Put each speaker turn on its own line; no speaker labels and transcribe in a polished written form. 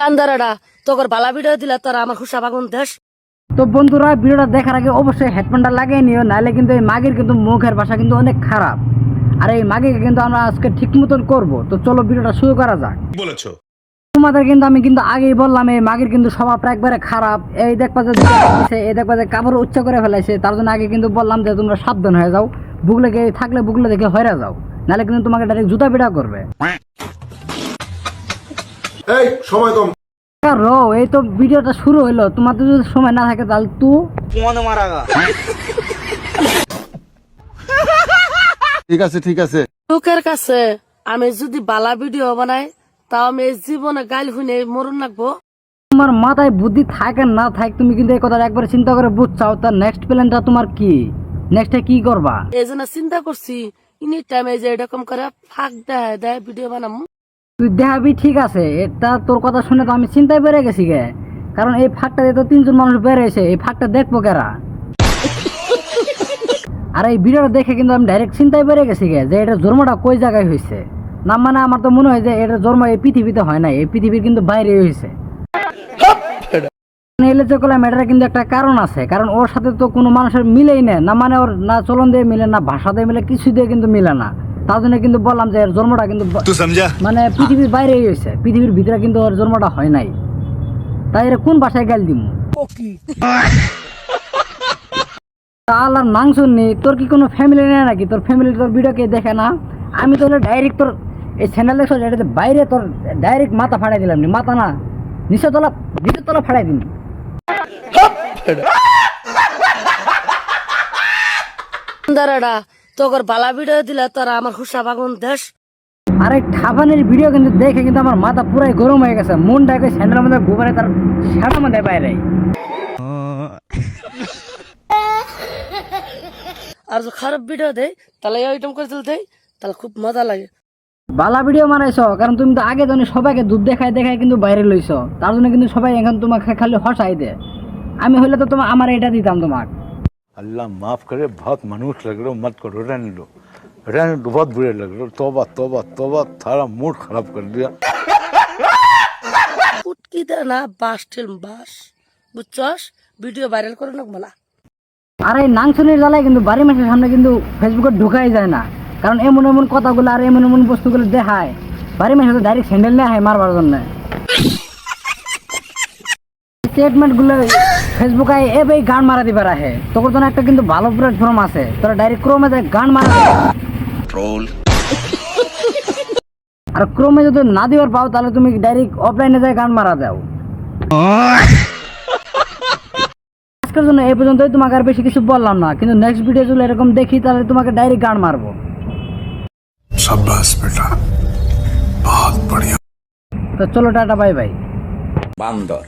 আন্দারাডা তোর ভালা ভিডিও দিলা তোর আমার খুশা বাগুন দেশ।
তো বন্ধুরা ভিডিওটা দেখার আগে অবশ্যই হেডফোনটা লাগিয়ে নিও, নাহলে কিন্তু এই মাগির কিন্তু মুখের ভাষা কিন্তু অনেক খারাপ। আর এই মাগিকে কিন্তু আমরা আজকে ঠিক মতন করবো। তো চলো ভিডিওটা শুরু করা যাক।
বলেছো
তোমাদের কিন্তু আমি কিন্তু আগেই বললাম এই মাগির কিন্তু স্বভাবটা একবারে খারাপ। এই দেখবা যে এই দেখবা যে কাপড় উচ্চ করে ফেলাইছে, তার জন্য আগে কিন্তু বললাম যে তোমরা সাবধান হয়ে যাও, বুকলেকে থাকলে বুকলে দেখে হয়ে যাও, নাহলে কিন্তু তোমাকে ডাইরেক্ট জুতা পিটা করবে।
এই সময় কম।
রো এই তো ভিডিওটা শুরু হইলো, তোমার তো যদি সময় না থাকে তাহলে
ঠিক আছে
লোকের কাছে আমি যদি বালা ভিডিও বানাই তাও আমি এই জীবনে গাইল শুনে মরুন লাগবো।
তোমার মাথায় বুদ্ধি থাকে না থাকে, তুমি কিন্তু এই কথা একবার চিন্তা করে বুঝছাও তার নেক্সট প্ল্যানটা তোমার কি, নেক্সটে কি করবা।
এই জন্য চিন্তা করছি ইনি টাইমে যে এরকম করে ফাঁক দেয় দেয় ভিডিও বানাম।
তুই দেখাবি ঠিক আছে, এটা তোর কথা শুনে তো আমি চিন্তায় বেড়ে গেছি গে, কারণ এই ফাঁকটা দিয়ে তো 3জন মানুষ বেড়েছে, এই ফাঁকটা দেখবো কেরা। আর এই ভিডিওটা দেখে কিন্তু আমি ডাইরেক্ট চিন্তায় বেড়ে গেছি গে যে এটা জন্মটা কই জায়গায় হয়েছে। না মানে আমার তো মনে হয় যে এটা জন্ম এই পৃথিবীতে হয় নাই, এই পৃথিবীর কিন্তু বাইরে হয়েছে। এটার কিন্তু একটা কারণ আছে, কারণ ওর সাথে তো কোনো মানুষের মিলেই না, মানে ওর না চলন দিয়ে মিলে না ভাষা দিয়ে মিলে, কিছু দিয়ে কিন্তু মিলে না। তার জন্য কিন্তু বললাম যে এর জন্মটা কিন্তু মানে পৃথিবীর বাইরে হয়েছে, পৃথিবীর ভিতরে কিন্তু ওর জন্মটা হয় নাই। তাই এর কোন ভাষায় গাল দিব আল্লাহর মাংস নেই। তোর কি কোনো ফ্যামিলি নেই নাকি? তোর ফ্যামিলি তোর ভিডিও কে দেখে না? আমি তো ডাইরেক্ট তোর এই চ্যানেল দেখছো এটাতে বাইরে তোর ডাইরেক্ট মাথা ফাড়াই দিলাম, মাথা না নিচের তলা ফাড়াই দিন।
আন্দারাডা তোর ভালা ভিডিও দিলা তোর আমার খুশা বাগুন দেশ।
আর এই ঠাফানের ভিডিও কিন্তু দেখে কিন্তু আমার মাথা পুরাই গরম হয়ে গেছে, মনটা স্যান্ডেলের মধ্যে গোবরে তার সাটার মধ্যে বাইরে।
আর যদি খারাপ ভিডিও দেয় তাহলে আইটেম করে দিল দেয় তাহলে খুব মজা লাগে।
বালা ভিডিও বানাইছো কারণ তুমি তো আগে জানি সবাইকে দুধ দেখায় কিন্তু বাইরে লইছো, তার জন্য কিন্তু সবাই এখন তোমাকে খালি হসাই দে। আমি হইলে তো তোমার আমার এটা দিতাম তোমাক।
अल्लाह माफ करे, बहुत मनुष्य लग रहे हो, मत करो, रहने दो, बहुत बुरे लग रहे हो। तौबा तौबा तौबा, थारा मूड खराब कर दिया।
পুটকি দে না বাস ফিল্ম বাস বুঝছস, ভিডিও ভাইরাল করে না বলা।
আর এই নাংশনের জ্বালায় কিন্তু বাড়ি মাসের সামনে কিন্তু ফেসবুকে ঢুকাই যায় না, কারণ এমন এমন কথাগুলো আর এমন এমন বস্তুগুলো দেখায় বাড়ি মাসে তো ডাইরেক্ট স্যান্ডেল নেওয়া হয় মারবার জন্য। স্টেটমেন্ট গুলো ফেসবুকে এভাবে গান মারা দিবার আহে, তোর জন্য একটা কিন্তু ভালো প্ল্যাটফর্ম আছে, তোরা ডাইরেক্ট ক্রোমে গান মারা ট্রোল। আর ক্রোমে যদি না দিবার পাও তাহলে তুমি ডাইরেক্ট অফলাইনে যায় গান মারা দাও। আজকের জন্য এই পর্যন্তই, তোমাকে আর বেশি কিছু বললাম না, কিন্তু নেক্সট ভিডিও যদি এরকম দেখি তাহলে তোমাকে ডাইরেক্ট গান মারবো।
शाबाश बेटा, बहुत बढ़िया।
তো চলো টাটা বাই বাই।
বান্দর